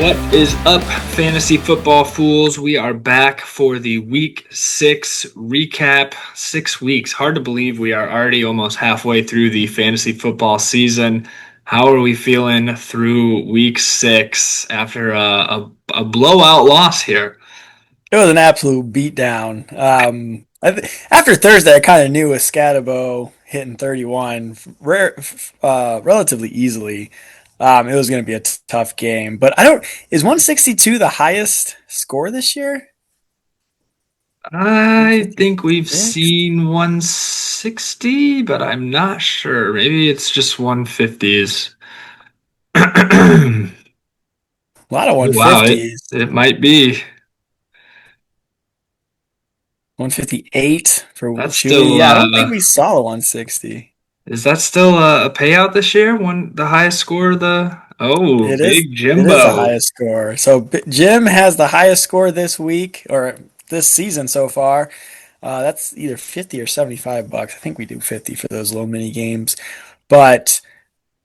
What is up, fantasy football fools? We are back for the week 6 recap. 6 weeks. Hard to believe we are already almost halfway through the fantasy football season. How are we feeling through week 6 after a blowout loss here? It was an absolute beatdown. After Thursday, I kind of knew with Scatabo hitting 31 relatively easily, it was going to be a tough game. But I don't. Is 162 the highest score this year? I think we've 156? seen 160, but I'm not sure. Maybe it's just 150s. A lot of Wow, it 150s. it might be. 158 for That's Chewy. still Yeah, I don't think we saw the 160. is that still a payout this year? One the highest score of the It is. big It is the Jimbo. highest score. So Jim has the highest score this week or this season so far. That's either 50 or $75. I think we do 50 for those little mini games. But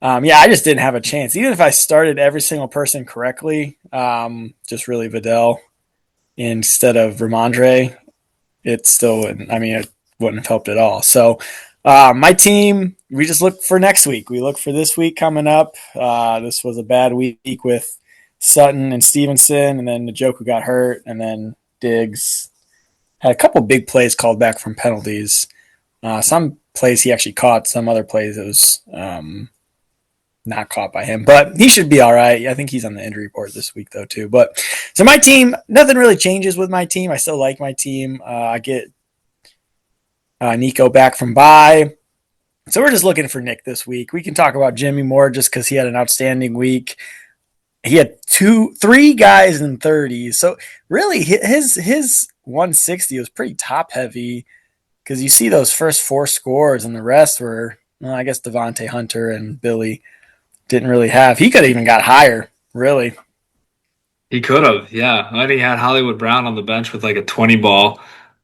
yeah, I just didn't have a chance. Even if I started every single person correctly, just really Vidal instead of Ramondre, it's still, I mean, it wouldn't have helped at all. So my team, we just look for next week. We look for this week coming up. This was a bad week with Sutton and Stevenson, and then Njoku got hurt, and then Diggs had a couple big plays called back from penalties. Some plays he actually caught, some other plays it was not caught by him. But he should be all right. I think he's on the injury report this week, though, too. But so my team, nothing really changes with my team. I still like my team. I get Nico back from bye. So we're just looking for Nick this week. We can talk about Jimmy more just because he had an outstanding week. He had three guys in 30s. So really his 160 was pretty top heavy because you see those first four scores and the rest were, well, I guess Devontae Hunter and Billy didn't really have. He could have even got higher, really. He could have, yeah. And he had Hollywood Brown on the bench with like a 20 ball.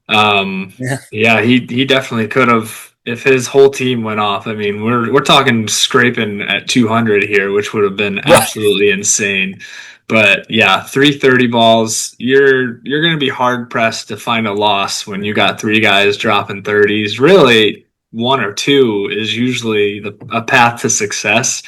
Um, Yeah. yeah, he definitely could have if his whole team went off. I mean, we're talking scraping at 200 here, which would have been Right. absolutely insane. But yeah, 330 balls, you're going to be hard pressed to find a loss when you got three guys dropping 30s. Really, one or two is usually a path to success.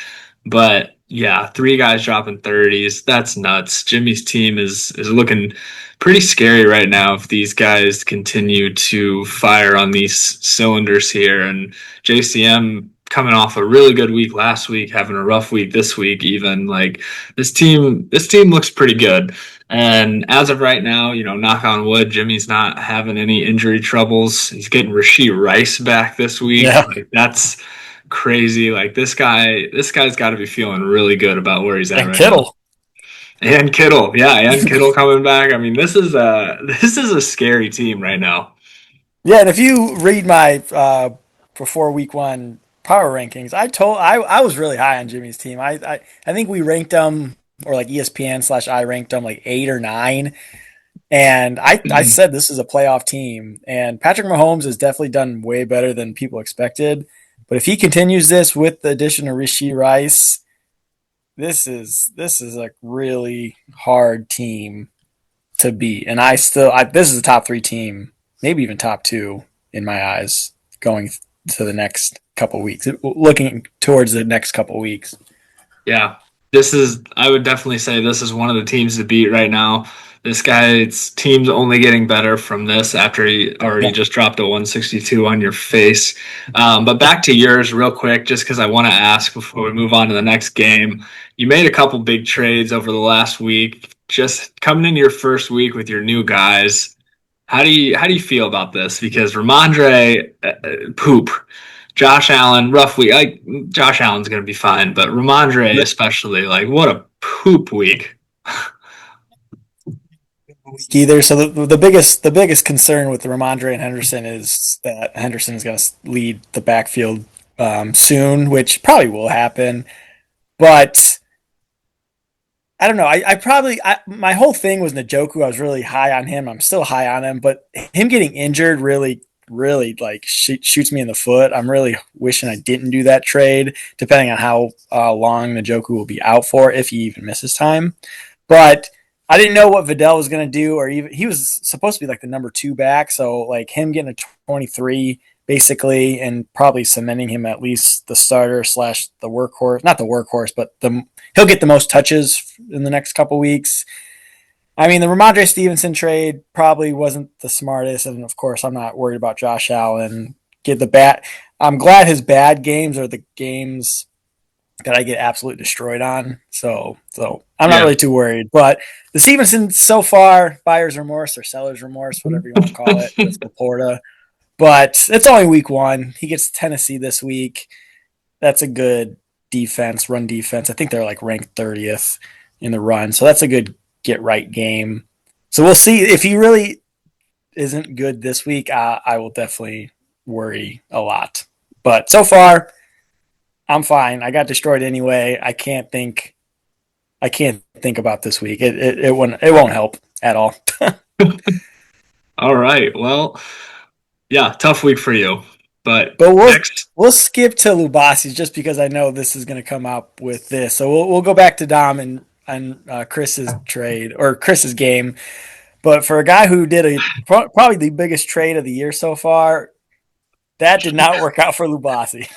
But yeah, three guys dropping 30s, that's nuts. Jimmy's team is looking pretty scary right now if these guys continue to fire on these cylinders here. And JCM coming off a really good week last week, having a rough week this week, even like this team looks pretty good. And as of right now, knock on wood, Jimmy's not having any injury troubles. He's getting Rashee Rice back this week. Yeah. Like that's crazy. Like this guy's got to be feeling really good about where he's at And right now. Kittle. And Kittle, yeah, and Kittle coming back. I mean, this is a scary team right now. Yeah, and if you read my before week one power rankings, I was really high on Jimmy's team. I think we ranked them or like ESPN/I ranked them like 8 or 9. And I said this is a playoff team. And Patrick Mahomes has definitely done way better than people expected. But if he continues this with the addition of Rishi Rice, this is a really hard team to beat. And this is a top three team, maybe even top two in my eyes, going to the next couple weeks. Looking towards the next couple weeks. Yeah, I would definitely say this is one of the teams to beat right now. This guy's team's only getting better from this after he already Yeah. just dropped a 162 on your face. But back to yours real quick, just because I want to ask before we move on to the next game. You made a couple big trades over the last week. Just coming into your first week with your new guys, how do you feel about this? Because Ramondre, poop. Josh Allen, rough week. Josh Allen's going to be fine, but Ramondre especially, like what a poop week. Either. So the biggest concern with Ramondre and Henderson is that Henderson is going to lead the backfield soon, which probably will happen. But I don't know. My whole thing was Njoku. I was really high on him. I'm still high on him, but him getting injured really like shoots me in the foot. I'm really wishing I didn't do that trade, depending on how long Njoku will be out for, if he even misses time. But I didn't know what Vidal was going to do, or even he was supposed to be like the number 2 back. So like him getting a 23 basically, and probably cementing him at least the starter slash the workhorse, not the workhorse, but he'll get the most touches in the next couple weeks. I mean, the Ramondre Stevenson trade probably wasn't the smartest, and of course, I'm not worried about Josh Allen. Get the bat. I'm glad his bad games are the games that I get absolutely destroyed on. So I'm not Yeah. really too worried. But the Stevenson so far, buyer's remorse or seller's remorse, whatever you want to call it, with Laporta. But it's only week 1. He gets Tennessee this week. That's a good defense, run defense. I think they're like ranked 30th in the run. So that's a good get right game. So we'll see if he really isn't good this week. I will definitely worry a lot. But so far, I'm fine. I got destroyed anyway. I can't think. I can't think about this week. It won't help at all. All right. Well, yeah, tough week for you. But But next, we'll skip to Lubasi just because I know this is going to come up with this. So we'll go back to Dom and Chris's trade or Chris's game. But for a guy who did probably the biggest trade of the year so far, that did not work out for Lubasi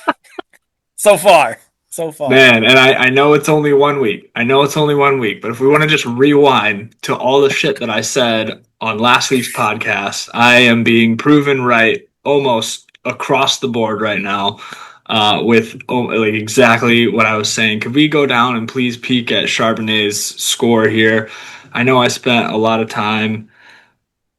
so far. So far. man, and I know it's only 1 week. I know it's only 1 week, but if we want to just rewind to all the shit that I said on last week's podcast, I am being proven right almost across the board right now. With like exactly what I was saying. Could we go down and please peek at Charbonnet's score here? I know I spent a lot of time.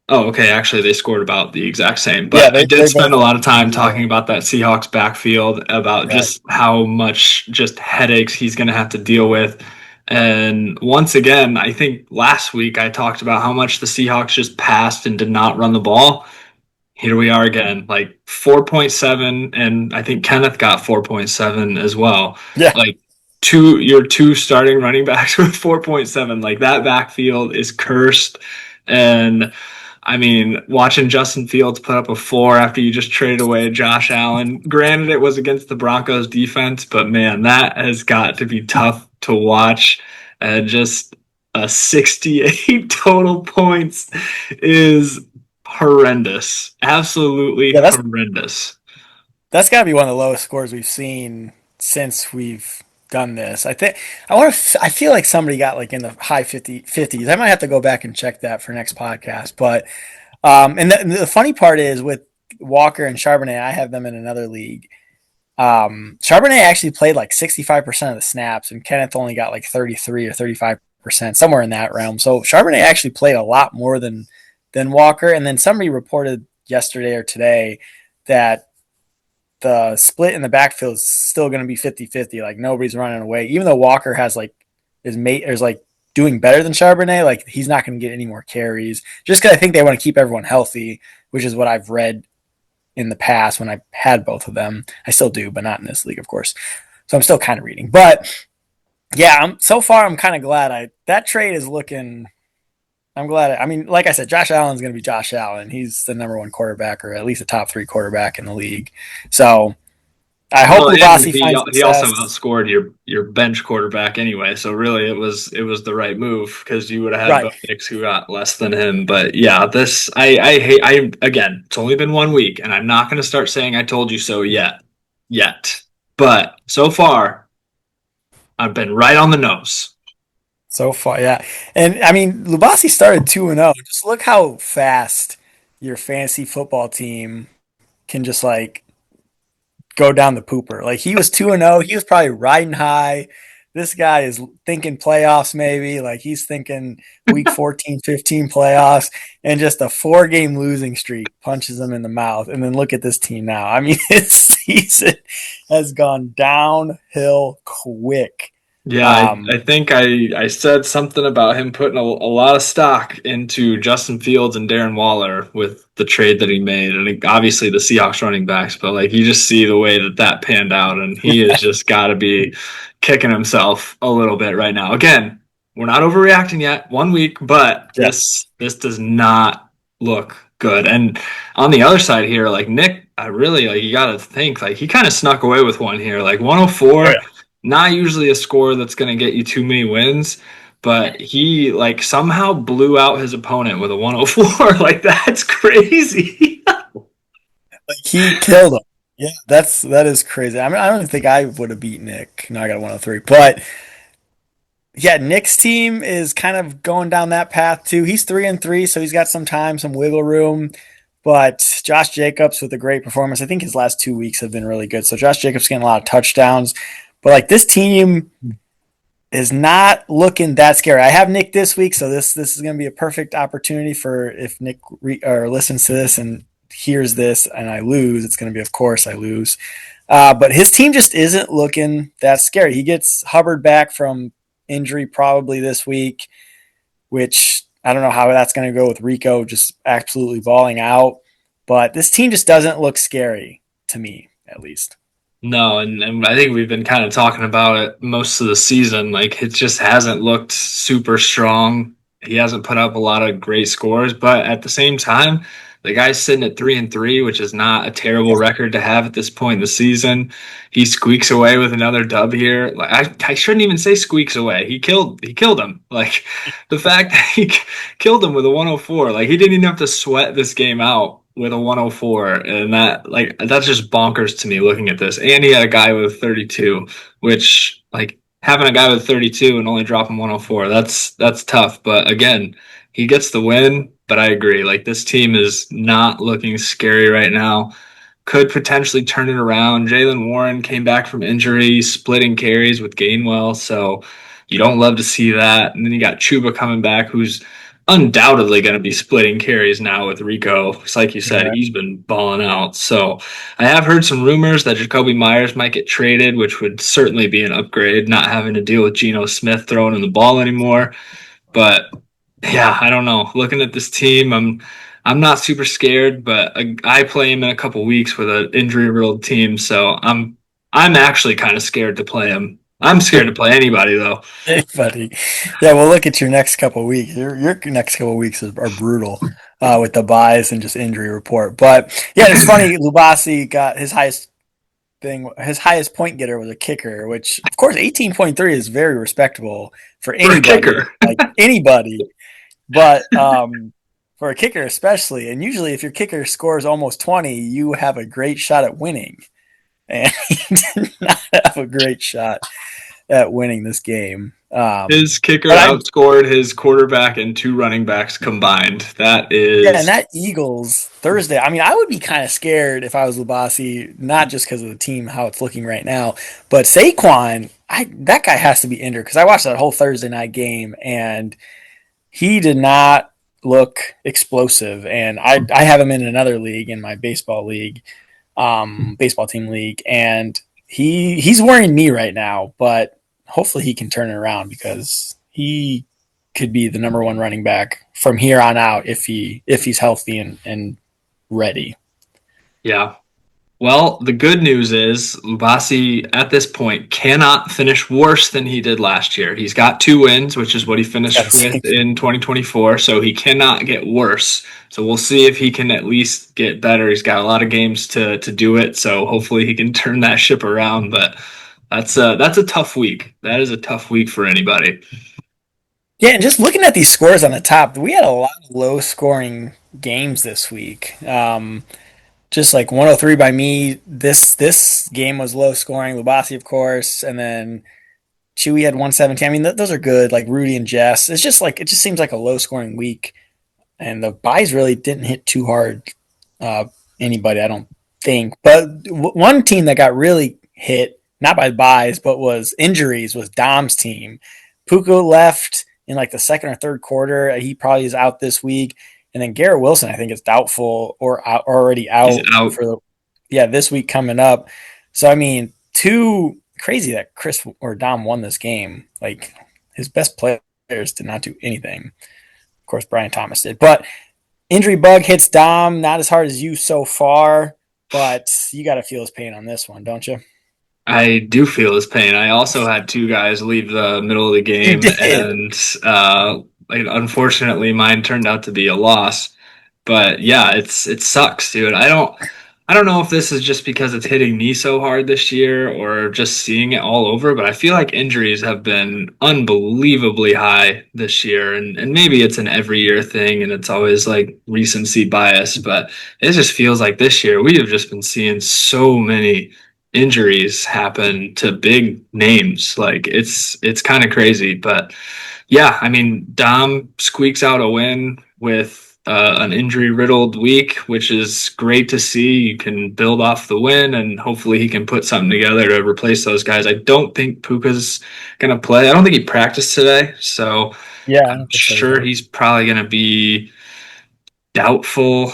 Oh, okay. Actually, they scored about the exact same, Yeah, but I did they spend both a lot of time zero. talking about that Seahawks backfield, about Right. just how much just headaches he's going to have to deal with. And once again, I think last week I talked about how much the Seahawks just passed and did not run the ball. Here we are again, like 4.7, and I think Kenneth got 4.7 as well. Yeah. Like your two starting running backs with 4.7. Like that backfield is cursed. And I mean, watching Justin Fields put up a 4 after you just traded away Josh Allen. Granted, it was against the Broncos defense, but man, that has got to be tough to watch. And just a 68 total points is horrendous. Absolutely Yeah, horrendous. that's got to be one of the lowest scores we've seen since we've done this. I feel like somebody got like in the high 50s. I might have to go back and check that for next podcast. But and the funny part is with Walker and Charbonnet, I have them in another league. Charbonnet actually played like 65% of the snaps, and Kenneth only got like 33 or 35%, somewhere in that realm. So Charbonnet actually played a lot more than Walker. And then somebody reported yesterday or today that the split in the backfield is still going to be 50-50. Like nobody's running away, even though Walker has like is like doing better than Charbonnet. Like he's not going to get any more carries just because I think they want to keep everyone healthy, which is what I've read in the past when I had both of them. I still do, but not in this league, of course. So I'm still kind of reading, but yeah, so far I'm kind of glad that trade is looking. I'm glad. I mean, like I said, Josh Allen's going to be Josh Allen. He's the number 1 quarterback, or at least a top 3 quarterback in the league. So I hope Well, and Lubasi finds he also success. outscored your bench quarterback anyway. So really, it was the right move because you would have had Bo Right. Nix who got less than him. But yeah, this I hate. I again, it's only been 1 week, and I'm not going to start saying I told you so yet. But so far, I've been right on the nose. So far, yeah. And I mean, Lubasi started 2-0. Just look how fast your fantasy football team can just like go down the pooper. Like he was 2-0. He was probably riding high. This guy is thinking playoffs maybe. Like he's thinking week 14, 15 playoffs, and just a 4-game losing streak punches him in the mouth. And then look at this team now. I mean, his season has gone downhill quick. Yeah, I Um, think I said something about him putting a lot of stock into Justin Fields and Darren Waller with the trade that he made, and obviously the Seahawks running backs. But like you just see the way that panned out, and he has just got to be kicking himself a little bit right now. Again, we're not overreacting yet. 1 week, but yeah. this does not look good. And on the other side here, like Nick, I really like you got to think like he kind of snuck away with one here, like Oh 104. yeah. Not usually a score that's going to get you too many wins, but he like somehow blew out his opponent with a 104. Like that's crazy. Like he killed him. Yeah, that is crazy. I mean, I don't think I would have beat Nick. No, I got a 103, but yeah, Nick's team is kind of going down that path too. He's 3-3, so he's got some time, some wiggle room. But Josh Jacobs with a great performance. I think his last 2 weeks have been really good. So Josh Jacobs getting a lot of touchdowns. But like this team is not looking that scary. I have Nick this week, so this is going to be a perfect opportunity for if Nick or listens to this and hears this and I lose, it's going to be of course I lose. But his team just isn't looking that scary. He gets Hubbard back from injury probably this week, which I don't know how that's going to go with Rico just absolutely balling out. But this team just doesn't look scary to me, at least. No, and I think we've been kind of talking about it most of the season. Like it just hasn't looked super strong. He hasn't put up a lot of great scores, but at the same time, the guy's sitting at 3-3, which is not a terrible record to have at this point in the season. He squeaks away with another dub here. Like I shouldn't even say squeaks away. He killed him. Like the fact that he killed him with a 104. Like he didn't even have to sweat this game out with a 104, and that's just bonkers to me looking at this. And he had a guy with 32, which like having a guy with 32 and only dropping 104, that's tough. But again, he gets the win. But I agree, like this team is not looking scary right now. Could potentially turn it around. Jalen Warren came back from injury, splitting carries with Gainwell, so you don't love to see that. And then you got Chuba coming back, who's undoubtedly going to be splitting carries now with Rico. It's like you said, Yeah. he's been balling out. So I have heard some rumors that Jacoby Myers might get traded, which would certainly be an upgrade, not having to deal with Geno Smith throwing in the ball anymore. But yeah, I don't know. Looking at this team, I'm not super scared, but I play him in a couple weeks with an injury-riddled team, so I'm actually kind of scared to play him. I'm scared to play anybody though. Hey, buddy. Yeah, well, look at your next couple of weeks. Your next couple of weeks are brutal with the buys and just injury report. But yeah, it's funny. Lubasi got his highest point getter was a kicker, which of course 18.3 is very respectable for For a anybody, kicker. like anybody. But for a kicker especially, and usually if your kicker scores almost 20, you have a great shot at winning. And he did not have a great shot at winning this game. His kicker But I outscored his quarterback and two running backs combined. That Yeah, and is that Eagles Thursday. I mean, I would be kind of scared if I was Lubasi, not just because of the team how it's looking right now, but Saquon. That guy has to be injured because I watched that whole Thursday night game and he did not look explosive. And I have him in another league in my baseball league, baseball team league, and he's worrying me right now. But hopefully he can turn it around because he could be the number one running back from here on out if he's healthy and ready. yeah. Well, the good news is Lubasi at this point cannot finish worse than he did last year. He's got 2 wins, which is what he Got finished to with see. in 2024, so he cannot get worse. So we'll see if he can at least get better. He's got a lot of games to do it, so hopefully he can turn that ship around. But that's a tough week. That is a tough week for anybody. Yeah, and just looking at these scores on the top, we had a lot of low scoring games this week. Just like 103 by me. This game was low scoring. Lubasi, of course, and then Chewy had 117. I mean, those are good. Like Rudy and Jess. It's just like it just seems like a low scoring week, and the buys really didn't hit too hard. Uh, Anybody, I don't think. But one team that got really hit, not by buys, but was injuries, was Dom's team. Puka left in like the second or third quarter. He probably is out this week. And then Garrett Wilson, I think, is doubtful or already He's out out. for this week coming up. So I mean, too crazy that Chris or Dom won this game. Like his best players did not do anything. Of course, Brian Thomas did, but injury bug hits Dom not as hard as you so far, but you got to feel his pain on this one, don't you? I do feel his pain. I also had two guys leave the middle of the You game, did. and like, unfortunately, mine turned out to be a loss. But yeah, it sucks, dude. I don't know if this is just because it's hitting me so hard this year or just seeing it all over, but I feel like injuries have been unbelievably high this year. And maybe it's an every year thing and it's always like recency bias, but it just feels like this year we have just been seeing so many injuries happen to big names. Like it's kind of crazy, but yeah, I mean, Dom squeaks out a win with an injury riddled week, which is great to see. You can build off the win, and hopefully he can put something together to replace those guys. I don't think Puka's going to play. I don't think he practiced today, so Yeah, I I'm don't think so sure either. he's probably going to be doubtful.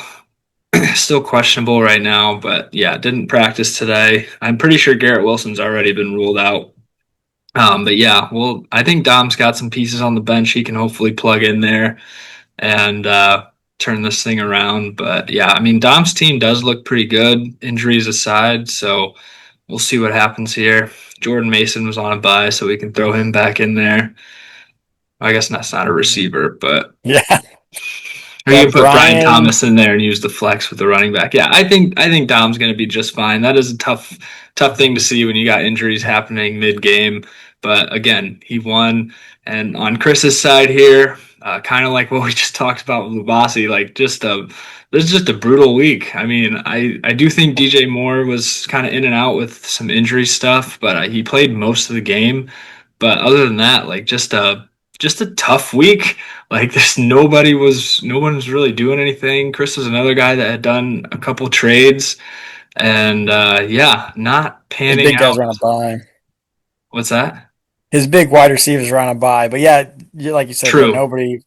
Still questionable right now, but yeah, didn't practice today. I'm pretty sure Garrett Wilson's already been ruled out. But yeah, well, I think Dom's got some pieces on the bench he can hopefully plug in there and turn this thing around. But yeah, I mean, Dom's team does look pretty good, injuries aside. So we'll see what happens here. Jordan Mason was on a bye, so we can throw him back in there. I guess that's not a receiver, but Yeah. or Yeah, you can put Brian Brian. Thomas in there and use the flex with the running back. Yeah, I think Dom's going to be just fine. That is a tough thing to see when you got injuries happening mid game. But again, he won. And on Chris's side here, kind of like what we just talked about with Lubasi, like this is just a brutal week. I mean, I do think DJ Moore was kind of in and out with some injury stuff, but he played most of the game. But other than that, like just a tough week. Like there's no one was really doing anything. Chris was another guy that had done a couple trades and yeah, not His panning big guys out. are on a bye. What's that? His big wide receivers are on a bye. But yeah, like you said, yeah, True. nobody.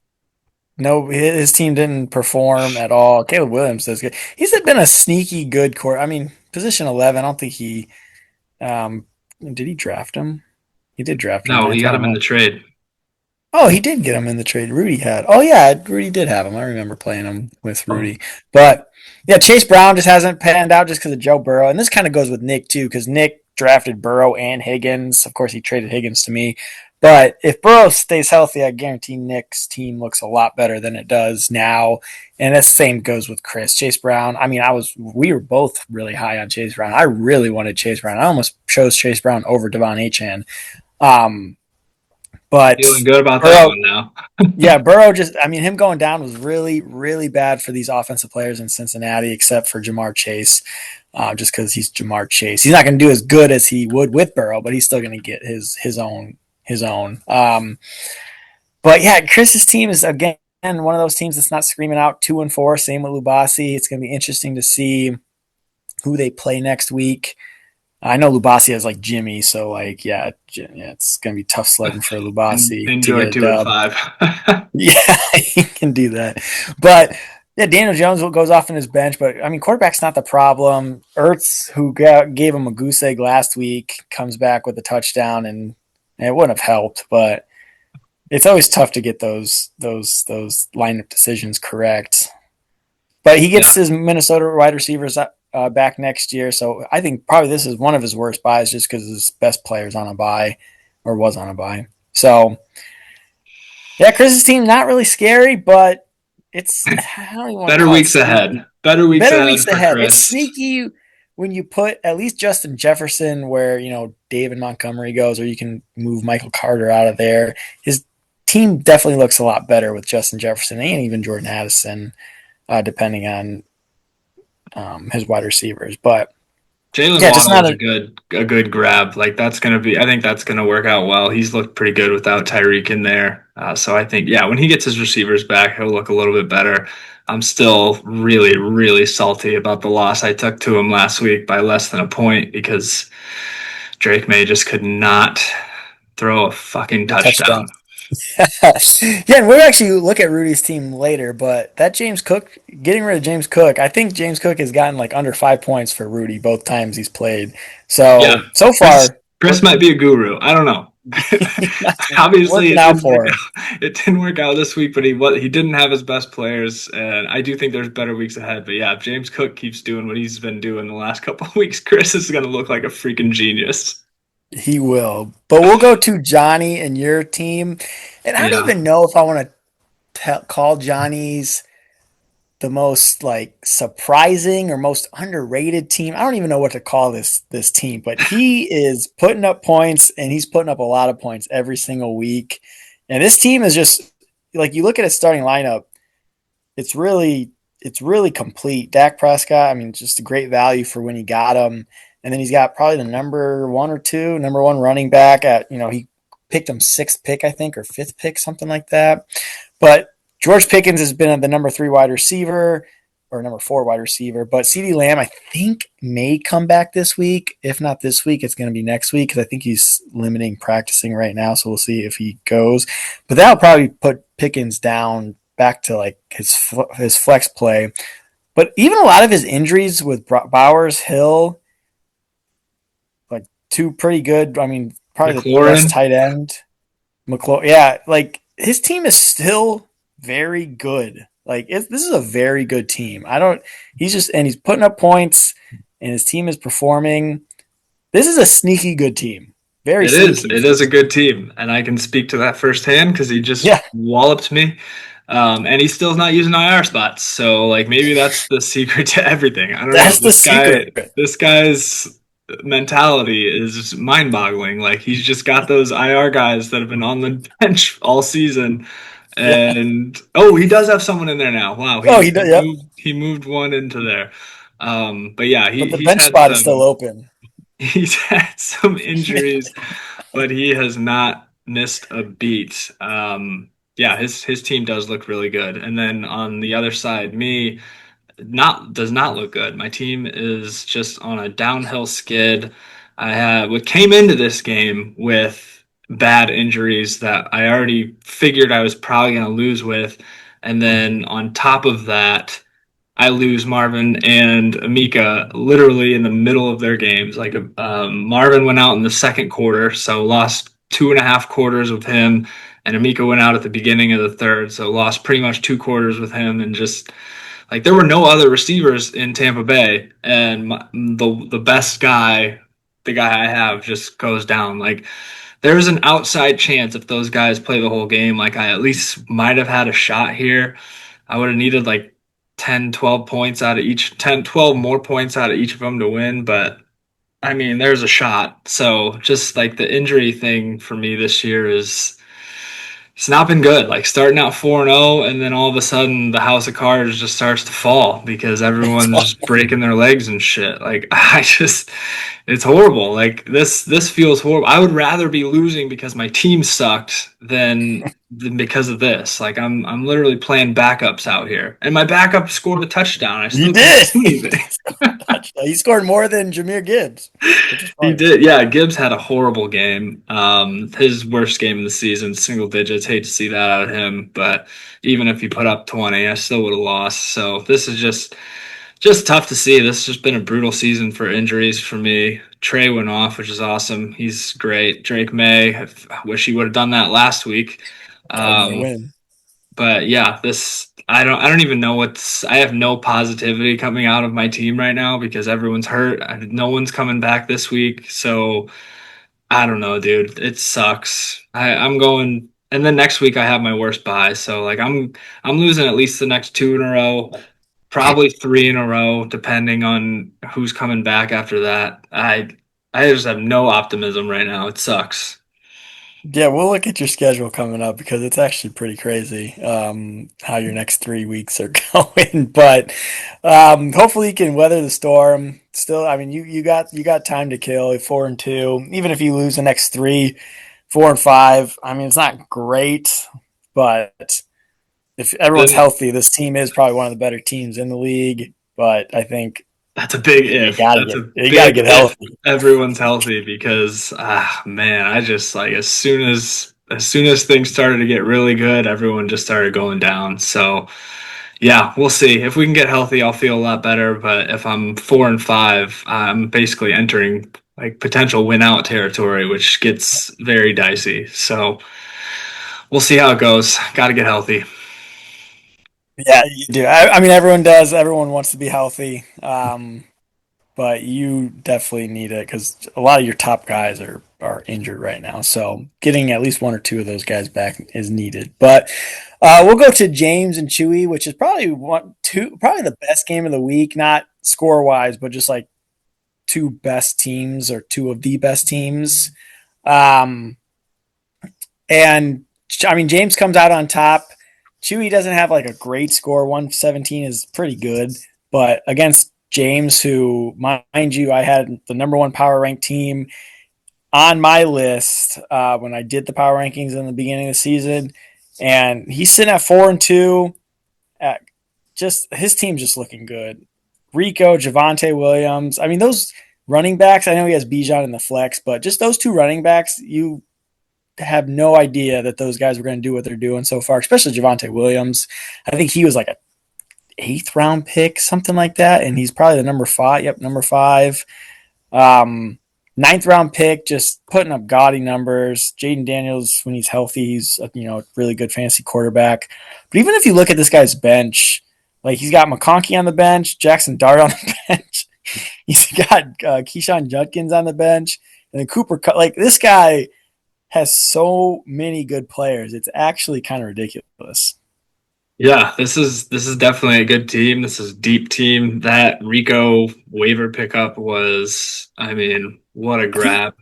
No, his team didn't perform at all. Caleb Williams does good. He's been a sneaky good core. I mean, position 11. I don't think he. Um, did he draft him? He did draft him, No, right? he So I got don't him in know. the trade. Oh, he did get him in the trade. Rudy had. Oh yeah, Rudy did have him. I remember playing him with Oh, Rudy. But yeah, Chase Brown just hasn't panned out just because of Joe Burrow, and this kind of goes with Nick too, because Nick drafted Burrow and Higgins. Of course, he traded Higgins to me. But if Burrow stays healthy, I guarantee Nick's team looks a lot better than it does now. And the same goes with Chris. Chase Brown. I mean, we were both really high on Chase Brown. I really wanted Chase Brown. I almost chose Chase Brown over Devon Achane. Um, feeling but good about that Burrow, one now. yeah, Burrow just, I mean, him going down was really, really bad for these offensive players in Cincinnati, except for Jamar Chase, just because he's Jamar Chase. He's not going to do as good as he would with Burrow, but he's still going to get his own. But yeah, Chris's team is again one of those teams that's not screaming out 2-4. Same with Lubasi. It's going to be interesting to see who they play next week. I know Lubasi has like Jimmy, so like yeah, it's gonna be tough sledding for Lubasi to Enjoy get a two and dub. five. Yeah, he can do that. But yeah, Daniel Jones goes off in his bench, but I mean, quarterback's not the problem. Ertz, who gave him a goose egg last week, comes back with a touchdown, and it wouldn't have helped. But it's always tough to get those lineup decisions correct. But he Yeah. gets his Minnesota wide receivers back next year, so I think probably this is one of his worst buys, just because his best player's on a buy or was on a buy. So yeah, Chris's team not really scary, but it's I don't even want to Better call it weeks sneaky. ahead. Better weeks Better ahead weeks for ahead. It's Chris. sneaky when you put at least Justin Jefferson where David Montgomery goes, or you can move Michael Carter out of there. His team definitely looks a lot better with Justin Jefferson and even Jordan Addison, depending on his wide receivers. But Jalen yeah, just Waddle not is a a good grab. Like that's gonna be. I think that's gonna work out well. He's looked pretty good without Tyreek in there. So I think yeah, when he gets his receivers back, he'll look a little bit better. I'm still really salty about the loss I took to him last week by less than a point because Drake May just could not throw a fucking touchdown. touchdown. Yeah, and we'll actually look at Rudy's team later, but that James Cook, getting rid of James Cook, I think James Cook has gotten like under 5 points for Rudy both times he's played. Yeah, So Chris far, Chris might be a guru. I don't know. Obviously, working it out didn't work for him. out. It didn't work out this week, but he didn't have his best players, and I do think there's better weeks ahead. But yeah, if James Cook keeps doing what he's been doing the last couple of weeks, Chris is going to look like a freaking genius. He will. But we'll go to Johnny and your team. And I don't Yeah, even know if I want to call Johnny's. the most like surprising or most underrated team. I don't even know what to call this team, but he is putting up points and he's putting up a lot of points every single week. And this team is just like you look at his starting lineup, it's really it's really complete. Dak Prescott, I mean, just a great value for when he got him. And then he's got probably the number one running back at, he picked him sixth pick, I think, or fifth pick, something like that. But George Pickens has been the number 3 wide receiver or number 4 wide receiver. But CeeDee Lamb, I think, may come back this week. If not this week, it's going to be next week because I think he's limiting practicing right now. So we'll see if he goes. But that'll probably put Pickens down back to like his flex play. But even a lot of his injuries with Bowers, Hill, like two pretty good. I mean, probably the best McLaurin. tight end. McLaurin, yeah, like his team is still very good. Like this is a very good team. I don't. He's just and he's putting up points, and his team is performing. This is a sneaky good team. Very It is. sneaky. It is a good team, and I can speak to that firsthand because he just Yeah, walloped me, and he's still not using IR spots. So, like, maybe that's the secret to everything. I don't know. that's the secret. This guy's mentality is mind-boggling. Like, he's just got those IR guys that have been on the bench all season, Yeah. and oh, he does have someone in there now. Wow, Oh, he does. Yep. he moved one into there. But yeah, But the he's bench had spot is still some. open. He's had some injuries, but he has not missed a beat. Yeah, his team does look really good. And then on the other side, me not does not look good. My team is just on a downhill skid. I have what came into this game with bad injuries that I already figured I was probably going to lose with, and then on top of that. I lose Marvin and Amika literally in the middle of their games. Like Marvin went out in the second quarter, so lost 2.5 quarters with him, and Amika went out at the beginning of the third, so lost pretty much 2 quarters with him, and just like there were no other receivers in Tampa Bay, and the best guy, the guy I have, just goes down. Like there's an outside chance if those guys play the whole game, like I at least might have had a shot here. I would have needed like 10, 12 points out of each, 10, 12 more points out of each of them to win. But I mean, there's a shot. So just like the injury thing for me this year is it's not been good. Like starting out 4-0, and then all of a sudden the house of cards just starts to fall because everyone's breaking their legs and shit. Like I just it's horrible. Like this feels horrible. I would rather be losing because my team sucked than because of this. Like I'm literally playing backups out here. And my backup scored a touchdown. I He still can't did. do anything. He scored more than Jameer Gibbs, which is He funny. did. Yeah, Gibbs had a horrible game. His worst game of the season, single digits. Hate to see that out of him, but even if he put up 20, I still would have lost. So this is just tough to see. This has just been a brutal season for injuries for me. Trey went off, which is awesome. He's great. Drake May, I wish he would have done that last week. Got another Um, win. but yeah, this I don't even know what's I have no positivity coming out of my team right now because everyone's hurt. No one's coming back this week. So I don't know, dude. It sucks. I'm going and then next week I have my worst bye. So like I'm losing at least the next two in a row, probably three in a row, depending on who's coming back after that. I just have no optimism right now. It sucks. Yeah, we'll look at your schedule coming up because it's actually pretty crazy how your next 3 weeks are going. But hopefully you can weather the storm. Still, I mean, you got time to kill. 4-2. Even if you lose the next three, 4-5. I mean, it's not great, but if everyone's Then healthy, this team is probably one of the better teams in the league. But I think that's a big you if. gotta That's get a you gotta big get if healthy. everyone's healthy because man, I just like as soon as things started to get really good, everyone just started going down. So yeah, we'll see. If we can get healthy, I'll feel a lot better. But if I'm 4-5, I'm basically entering like potential win out territory, which gets very dicey. So we'll see how it goes. Gotta get healthy. Yeah, you do. I mean, everyone does. Everyone wants to be healthy. But you definitely need it because a lot of your top guys are injured right now. So getting at least one or two of those guys back is needed. But We'll go to James and Chewy, which is probably the best game of the week, not score wise, but just like two best teams or two of the best teams. Um, and I mean, James comes out on top. Chewy doesn't have like a great score. 117 is pretty good, but against James, who, mind you, I had the number one power ranked team on my list when I did the power rankings in the beginning of the season, and he's sitting at 4-2. Just his team's just looking good. Rico, Javonte Williams. I mean, those running backs. I know he has Bijan in the flex, but just those two running backs, you have no idea that those guys were going to do what they're doing so far. Especially Javonte Williams. I think he was like a eighth round pick, something like that, and he's probably the number 5. Yep, number 5. Um, Ninth round pick, just putting up gaudy numbers. Jaden Daniels, when he's healthy, he's a really good fantasy quarterback. But even if you look at this guy's bench, like he's got McConkey on the bench, Jackson Dart on the bench, he's got Keyshawn Judkins on the bench, and then Cooper. Like this guy has so many good players. It's actually kind of ridiculous. Yeah, this is definitely a good team. This is a deep team. That Rico waiver pickup was, I mean, what a I think. grab.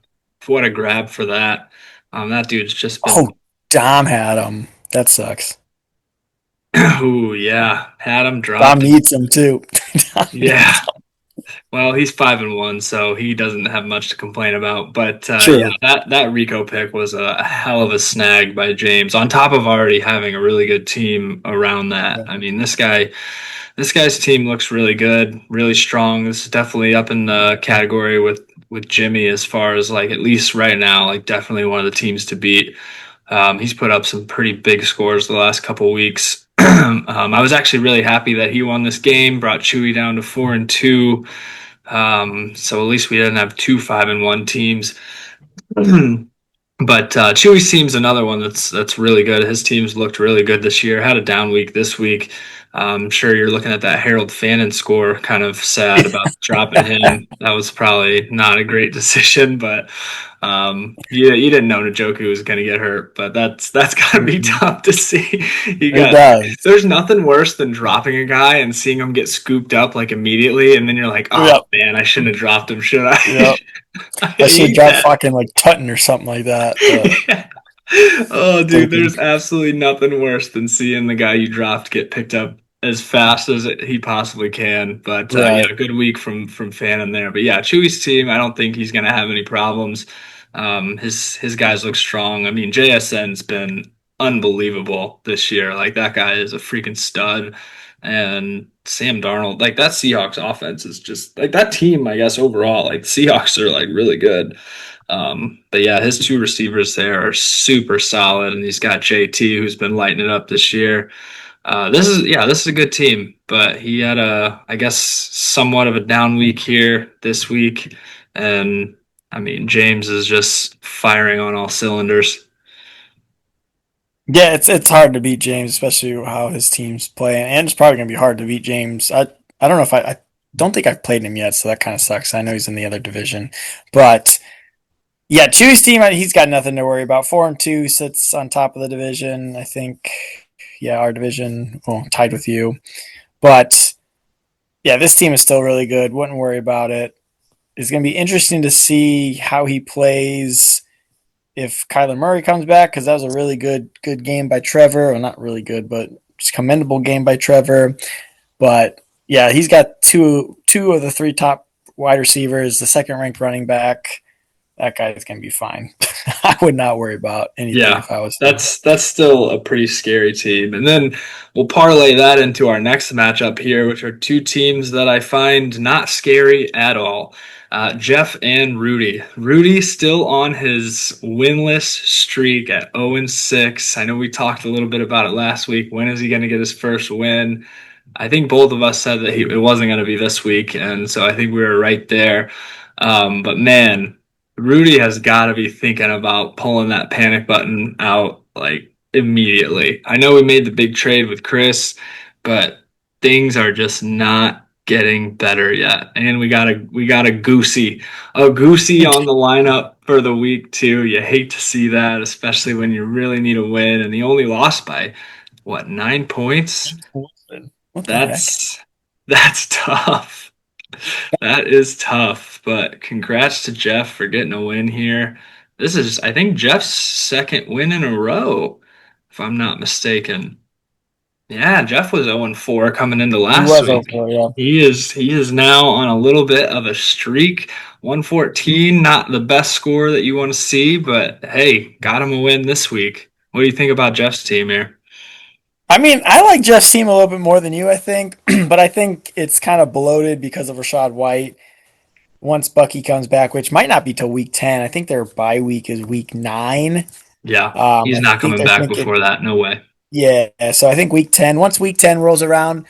What a grab for that. That dude's just been Oh, Dom had him. That sucks. ooh, yeah, had him Dom dropped. needs him too. Dom Yeah. needs him. Well, he's 5-1, so he doesn't have much to complain about. But yeah, True. that Rico pick was a hell of a snag by James. On top of already having a really good team around that. I mean, this guy's team looks really good, really strong. This is definitely up in the category with Jimmy as far as like at least right now, like definitely one of the teams to beat. He's put up some pretty big scores the last couple weeks. I was actually really happy that he won this game, brought Chewy down to 4-2. So at least we didn't have two 5-1 teams. But Chewy's team's another one that's really good. His team's looked really good this year. Had a down week this week. I'm sure you're looking at that Harold Fannin score, kind of sad about dropping him. That was probably not a great decision, but yeah, you didn't know Njoku was going to get hurt, but that's got to be Mhm. tough to see. You It got does. there's nothing worse than dropping a guy and seeing him get scooped up like immediately, and then you're like, oh Yep. man, I shouldn't have dropped him, should I? Yep. I I should have hate dropped that. fucking like Tutton or something like that. But Yeah. Oh, dude, flipping. there's absolutely nothing worse than seeing the guy you dropped get picked up as fast as he possibly can. But Right. yeah, good week from Fannin there. But yeah, Chewy's team, I don't think he's gonna have any problems. His guys look strong. I mean, JSN's been unbelievable this year. Like that guy is a freaking stud. And Sam Darnold, like that Seahawks offense is just like that team, I guess overall, like Seahawks are like really good. But yeah, his two receivers there are super solid, and he's got JT who's been lighting it up this year. This is a good team, but he had I guess somewhat of a down week here this week, and I mean James is just firing on all cylinders. Yeah, it's hard to beat James, especially how his team's playing, and it's probably gonna be hard to beat James. I don't know if I don't think I've played him yet, so that kind of sucks. I know he's in the other division, but yeah, Chew's team, he's got nothing to worry about. 4-2 sits on top of the division. I think, yeah, our division, well, tied with you, but yeah, this team is still really good. Wouldn't worry about it. It's going to be interesting to see how he plays if Kyler Murray comes back, because that was a really good game by Trevor. Well, not really good, but just commendable game by Trevor. But yeah, he's got two of the three top wide receivers, the second ranked running back. That guy is going to be fine. I would not worry about anything Yeah, if I was him. that's still a pretty scary team. And then we'll parlay that into our next matchup here, which are two teams that I find not scary at all. Jeff and Rudy. Rudy still on his winless streak at 0-6. I know we talked a little bit about it last week. When is he going to get his first win? I think both of us said that it wasn't going to be this week, and so I think we were right there. But man, Rudy has got to be thinking about pulling that panic button out like immediately. I know we made the big trade with Chris, but things are just not getting better yet. And we got a goosey on the lineup for the week too. You hate to see that, especially when you really need a win, and he only lost by what, 9 points? What the heck? That's tough. That is tough, but congrats to Jeff for getting a win here. This is, I think, Jeff's second win in a row, if I'm not mistaken. Yeah, Jeff was 0-4 coming into He last was week. over, yeah. He is now on a little bit of a streak. 114, not the best score that you want to see, but hey, got him a win this week. What do you think about Jeff's team here? I mean, I like Jeff's team a little bit more than you, I think, but I think it's kind of bloated because of Rashad White. Once Bucky comes back, which might not be till week 10, I think their bye week is week 9. Yeah, he's I not think coming they're back thinking, before that. No way. yeah. So I think week 10, once week 10 rolls around,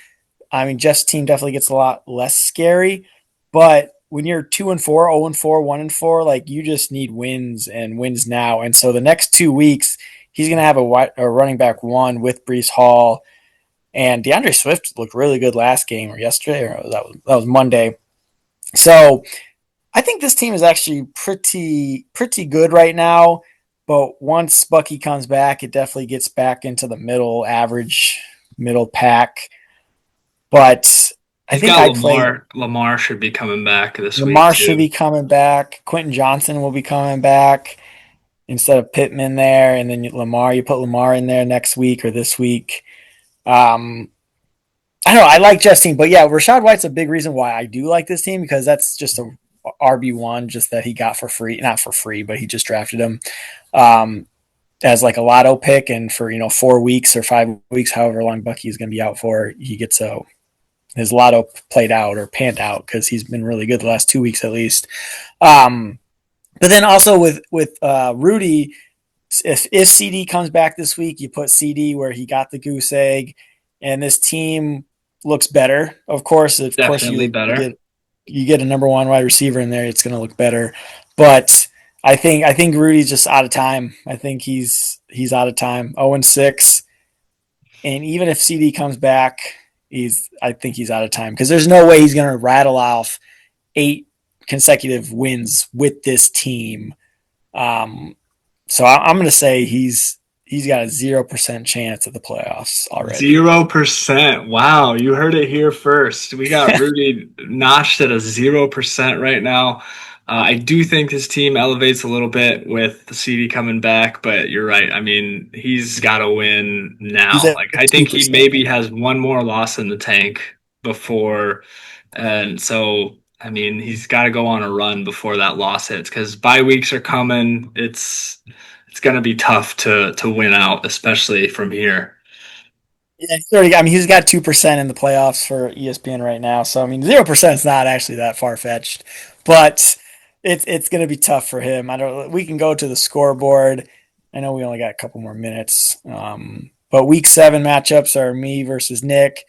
I mean, Jeff's team definitely gets a lot less scary. But when you're 2-4, 0-4, 1-4, like you just need wins and wins now. And so the next 2 weeks, he's going to have a running back one with Brees Hall. And DeAndre Swift looked really good last game or yesterday, or that was Monday. So I think this team is actually pretty good right now. But once Bucky comes back, it definitely gets back into the middle pack. But I He's think got I play Lamar. Lamar should be coming back this week Lamar should too. be coming back. Quentin Johnson will be coming back instead of Pittman there, and then Lamar. You put Lamar in there next week or this week. Um, I don't know. I like Jeff's team, but yeah, Rashad White's a big reason why I do like this team because that's just a RB1 just that he got for free, not for free, but he just drafted him um, as like a lotto pick, and for 4 weeks or 5 weeks, however long Bucky is going to be out for, he gets his lotto played out or panned out because he's been really good the last 2 weeks at least. Um, but then also with Rudy, if CD comes back this week, you put CD where he got the goose egg, and this team looks better. Of course, Definitely better. you get a number one wide receiver in there, it's going to look better. But I think Rudy's just out of time. I think he's out of time. 0-6, and even if CD comes back, I think he's out of time because there's no way he's going to rattle off 8 consecutive wins with this team. Um, so I'm going to say he's got a 0% chance at the playoffs already. 0%. Wow, you heard it here first. We got Rudy notched at a 0% right now. I do think his team elevates a little bit with the CD coming back, but you're right. I mean, he's got to win He's now. at Like, I think he 2% maybe right now. has one more loss in the tank before, and so I mean, he's got to go on a run before that loss hits because bye weeks are coming. It's going to be tough to win out, especially from here. Yeah, he's got 2% in the playoffs for ESPN right now. So I mean, 0% is not actually that far fetched, but it's going to be tough for him. I don't. We can go to the scoreboard. I know we only got a couple more minutes, but week 7 matchups are me versus Nick.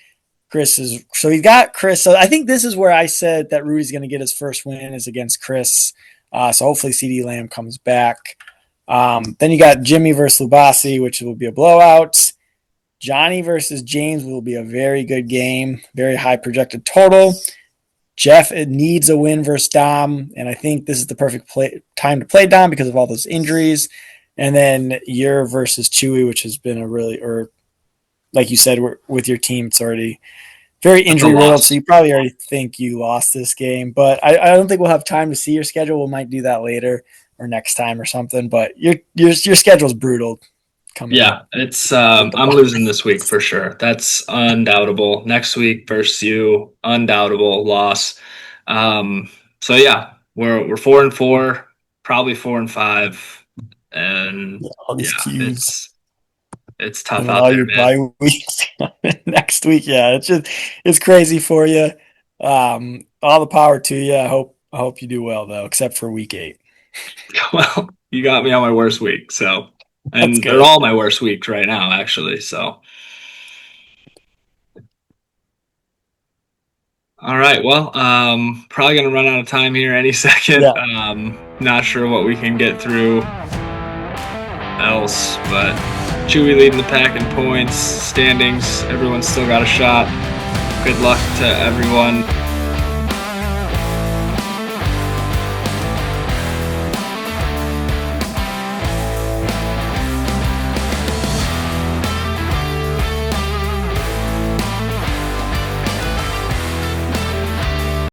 He's got Chris. So I think this is where I said that Rudy's going to get his first win is against Chris. So hopefully CD Lamb comes back. Then you got Jimmy versus Lubasi, which will be a blowout. Johnny versus James will be a very good game, very high projected total. Jeff needs a win versus Dom, and I think this is the perfect time to play Dom because of all those injuries. And then you're versus Chewy, which has been or like you said, with your team, it's already very That's a injury riddled, so loss. you probably already think you lost this game. But I don't think we'll have time to see your schedule. We might do that later or next time or something. But your schedule's brutal coming Yeah, up it's with the I'm bye. losing this week for sure. That's undoubtable. Next week versus you, undoubtable loss. Um, so yeah, we're 4-4, probably 4-5, and Yeah, all these yeah, cues. it's tough And then out all there, your man. bye weeks next week. Yeah, it's crazy for you. All the power to you. I hope you do well though, except for week 8. Well, you got me on my worst week, so That's and they're good. all my worst weeks right now, actually. So all right, well, probably gonna run out of time here any second. Yeah. Not sure what we can get through else, but Chewy leading the pack in points, standings. Everyone's still got a shot. Good luck to everyone